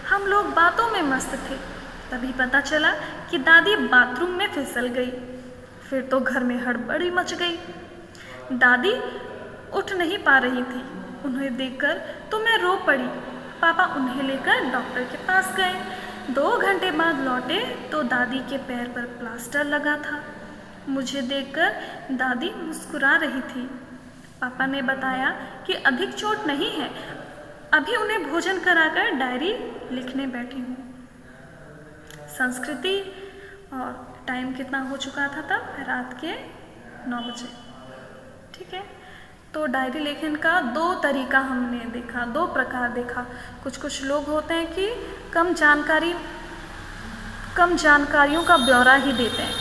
हम लोग बातों में मस्त थे। तभी पता चला कि दादी बाथरूम में फिसल गई। फिर तो घर में हड़बड़ी मच गई। दादी उठ नहीं पा रही थी। उन्हें देखकर तो मैं रो पड़ी। पापा उन्हें लेकर डॉक्टर के पास गए। 2 घंटे बाद लौटे तो दादी के पैर पर प्लास्टर लगा था। मुझे देखकर दादी मुस्कुरा रही थी। पापा ने बताया कि अधिक चोट नहीं है, अभी उन्हें भोजन कराकर डायरी लिखने बैठी हूँ। संस्कृति। और टाइम कितना हो चुका था तब? रात के 9 बजे। ठीक है, तो डायरी लेखन का 2 तरीका हमने देखा, 2 प्रकार देखा। कुछ लोग होते हैं कि कम जानकारियों का ब्यौरा ही देते हैं,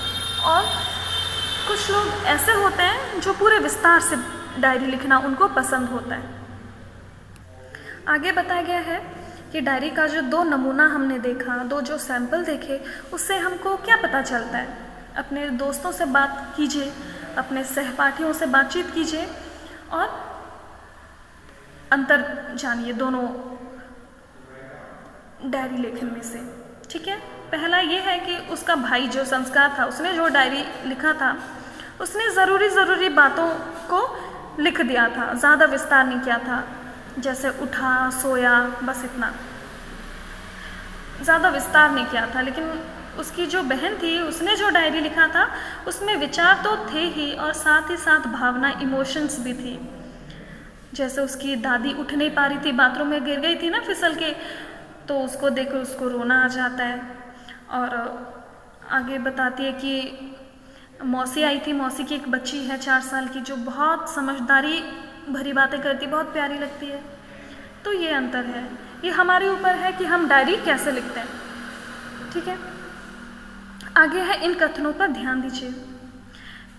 और कुछ लोग ऐसे होते हैं जो पूरे विस्तार से डायरी लिखना उनको पसंद होता है। आगे बताया गया है कि डायरी का जो 2 नमूना हमने देखा, 2 जो सैंपल देखे, उससे हमको क्या पता चलता है? अपने दोस्तों से बात कीजिए, अपने सहपाठियों से बातचीत कीजिए और अंतर जानिए दोनों डायरी लेखन में से। ठीक है, पहला ये है कि उसका भाई जो संस्कार था, उसने जो डायरी लिखा था, उसने ज़रूरी बातों को लिख दिया था, ज़्यादा विस्तार नहीं किया था। जैसे उठा, सोया, बस इतना, ज़्यादा विस्तार नहीं किया था। लेकिन उसकी जो बहन थी, उसने जो डायरी लिखा था, उसमें विचार तो थे ही और साथ ही साथ भावना, इमोशंस भी थी। जैसे उसकी दादी उठ नहीं पा रही थी, बाथरूम में गिर गई थी ना फिसल के, तो उसको देखकर उसको रोना आ जाता है। और आगे बताती है कि मौसी आई थी, मौसी की एक बच्ची है 4 साल की, जो बहुत समझदारी भरी बातें करती, बहुत प्यारी लगती है। तो ये अंतर है, ये हमारे ऊपर है कि हम डायरी कैसे लिखते हैं। ठीक है, आगे है इन कथनों पर ध्यान दीजिए।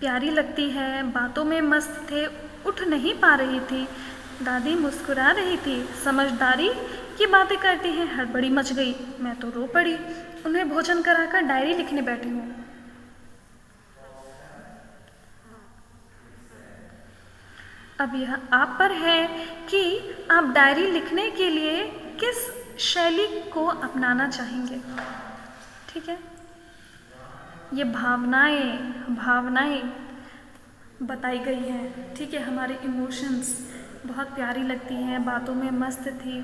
प्यारी लगती है, बातों में मस्त थे, उठ नहीं पा रही थी, दादी मुस्कुरा रही थी, समझदारी की बातें करती हैं, हड़बड़ी मच गई, मैं तो रो पड़ी, उन्हें भोजन कराकर डायरी लिखने बैठी हूँ। अब यह आप पर है कि आप डायरी लिखने के लिए किस शैली को अपनाना चाहेंगे। ठीक है, ये भावनाएं बताई गई हैं। ठीक है, हमारे इमोशंस, बहुत प्यारी लगती हैं, बातों में मस्त थी,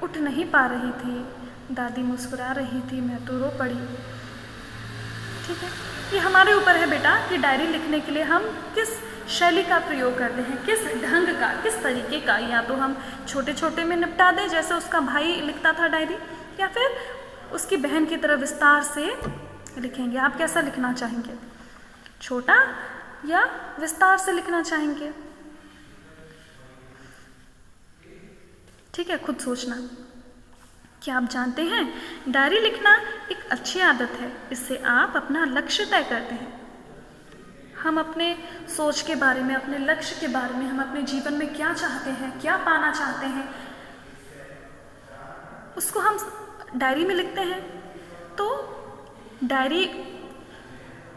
उठ नहीं पा रही थी, दादी मुस्कुरा रही थी, मैं तो रो पड़ी। ठीक है, ये हमारे ऊपर है बेटा कि डायरी लिखने के लिए हम किस शैली का प्रयोग करते हैं, किस ढंग का, किस तरीके का। या तो हम छोटे में निपटा दें जैसे उसका भाई लिखता था डायरी, या फिर उसकी बहन की तरह विस्तार से लिखेंगे। आप कैसा लिखना चाहेंगे? छोटा या विस्तार से लिखना चाहेंगे? ठीक है, खुद सोचना। क्या आप जानते हैं, डायरी लिखना एक अच्छी आदत है। इससे आप अपना लक्ष्य तय करते हैं। हम अपने सोच के बारे में, अपने लक्ष्य के बारे में, हम अपने जीवन में क्या चाहते हैं, क्या पाना चाहते हैं, उसको हम डायरी में लिखते हैं। तो डायरी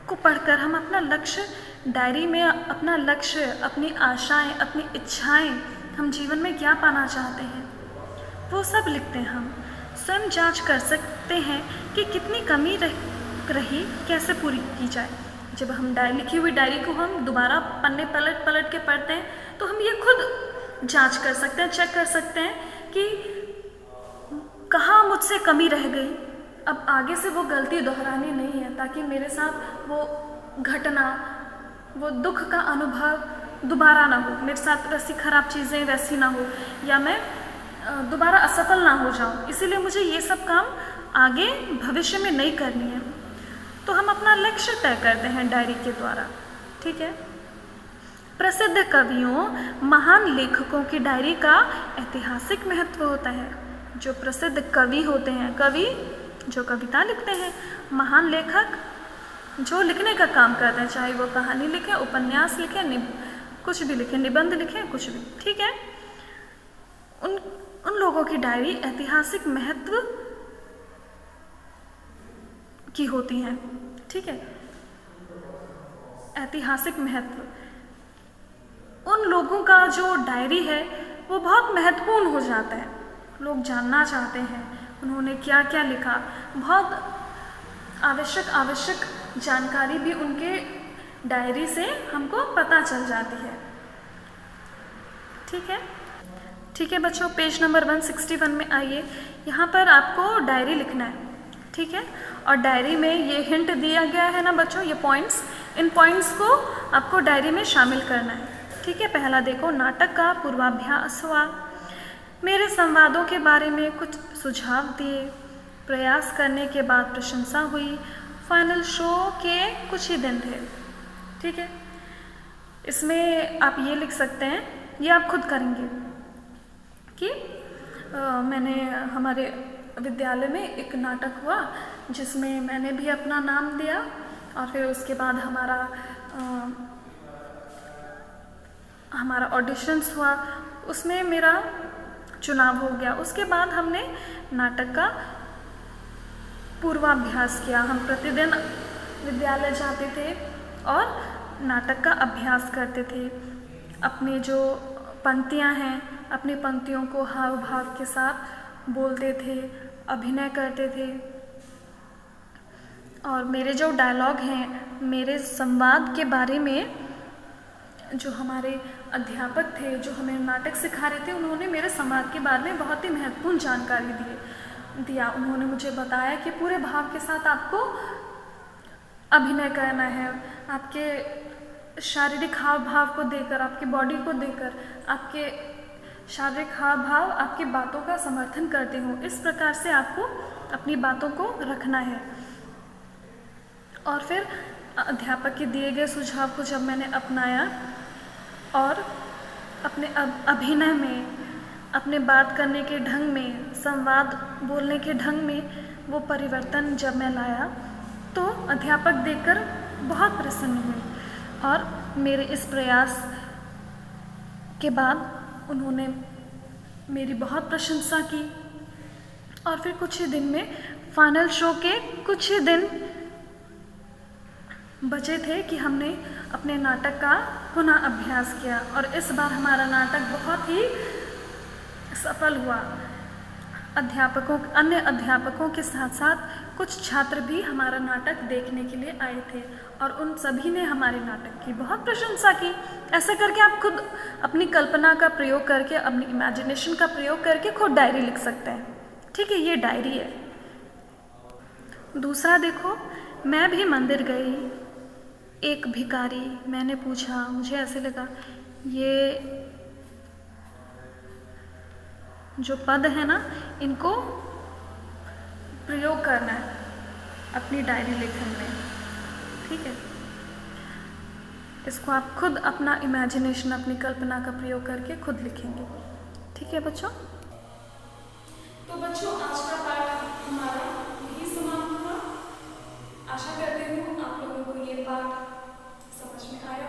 को पढ़कर हम अपना लक्ष्य, डायरी में अपना लक्ष्य, अपनी आशाएं, अपनी इच्छाएं, हम जीवन में क्या पाना चाहते हैं, वो सब लिखते हैं। हम स्वयं जांच कर सकते हैं कि कितनी कमी रही, कैसे पूरी की जाए। जब हम लिखी हुई डायरी को हम दोबारा पन्ने पलट के पढ़ते हैं, तो हम ये खुद जांच कर सकते हैं, चेक कर सकते हैं कि कहाँ मुझसे कमी रह गई। अब आगे से वो गलती दोहरानी नहीं है, ताकि मेरे साथ वो घटना, वो दुख का अनुभव दोबारा ना हो, मेरे साथ वैसी खराब चीज़ें वैसी ना हो, या मैं दोबारा असफल ना हो जाऊं। इसीलिए मुझे ये सब काम आगे भविष्य में नहीं करनी है। तो हम अपना लक्ष्य तय करते हैं डायरी के द्वारा। ठीक है, प्रसिद्ध कवियों, महान लेखकों की डायरी का ऐतिहासिक महत्व होता है। जो प्रसिद्ध कवि होते हैं, कवि जो कविता लिखते हैं, महान लेखक जो लिखने का काम करते हैं, चाहे वो कहानी लिखें, उपन्यास लिखें, कुछ भी लिखें, निबंध लिखें, कुछ भी। ठीक है, उन लोगों की डायरी ऐतिहासिक महत्व की होती हैं। ठीक है, ऐतिहासिक महत्व, उन लोगों का जो डायरी है वो बहुत महत्वपूर्ण हो जाता है। लोग जानना चाहते हैं उन्होंने क्या क्या लिखा। बहुत आवश्यक जानकारी भी उनके डायरी से हमको पता चल जाती है। ठीक है बच्चों, पेज नंबर 161 में आइए। यहाँ पर आपको डायरी लिखना है, ठीक है। और डायरी में ये हिंट दिया गया है ना बच्चों, ये पॉइंट्स, इन पॉइंट्स को आपको डायरी में शामिल करना है, ठीक है। पहला देखो, नाटक का पूर्वाभ्यास हुआ, मेरे संवादों के बारे में कुछ सुझाव दिए, प्रयास करने के बाद प्रशंसा हुई, फाइनल शो के कुछ ही दिन थे, ठीक है। इसमें आप ये लिख सकते हैं, ये आप खुद करेंगे कि मैंने हमारे विद्यालय में एक नाटक हुआ जिसमें मैंने भी अपना नाम दिया और फिर उसके बाद हमारा ऑडिशंस हुआ, उसमें मेरा चुनाव हो गया। उसके बाद हमने नाटक का पूर्वाभ्यास किया। हम प्रतिदिन विद्यालय जाते थे और नाटक का अभ्यास करते थे। अपनी जो पंक्तियां हैं, अपनी पंक्तियों को हाव भाव के साथ बोलते थे, अभिनय करते थे। और मेरे जो डायलॉग हैं, मेरे संवाद के बारे में जो हमारे अध्यापक थे जो हमें नाटक सिखा रहे थे, उन्होंने मेरे संवाद के बारे में बहुत ही महत्वपूर्ण जानकारी दिया। उन्होंने मुझे बताया कि पूरे भाव के साथ आपको अभिनय करना है, आपके शारीरिक हाव भाव को देकर, आपकी बॉडी को देकर, आपके शारीरिक हाव भाव आपकी बातों का समर्थन करते हो, इस प्रकार से आपको अपनी बातों को रखना है। और फिर अध्यापक के दिए गए सुझाव को जब मैंने अपनाया और अपने अभिनय में, अपने बात करने के ढंग में, संवाद बोलने के ढंग में वो परिवर्तन जब मैं लाया तो अध्यापक देखकर बहुत प्रसन्न हुए और मेरे इस प्रयास के बाद उन्होंने मेरी बहुत प्रशंसा की। और फिर कुछ ही दिन में, फाइनल शो के कुछ ही दिन बचे थे कि हमने अपने नाटक का पुनः अभ्यास किया और इस बार हमारा नाटक बहुत ही सफल हुआ। अन्य अध्यापकों के साथ साथ कुछ छात्र भी हमारा नाटक देखने के लिए आए थे और उन सभी ने हमारे नाटक की बहुत प्रशंसा की। ऐसे करके आप खुद अपनी कल्पना का प्रयोग करके, अपनी इमेजिनेशन का प्रयोग करके खुद डायरी लिख सकते हैं, ठीक है। ये डायरी है। दूसरा देखो, मैं भी मंदिर गई, एक भिखारी, मैंने पूछा, मुझे ऐसे लगा ये जो पद है ना, इनको प्रयोग करना है अपनी डायरी लेखन में, ठीक है। इसको आप खुद अपना इमेजिनेशन, अपनी कल्पना का प्रयोग करके खुद लिखेंगे, ठीक है बच्चों। तो बच्चों, आज का पाठ हमारा यही समाप्त हुआ। आशा करती हूँ आप लोगों को ये पाठ समझ में आया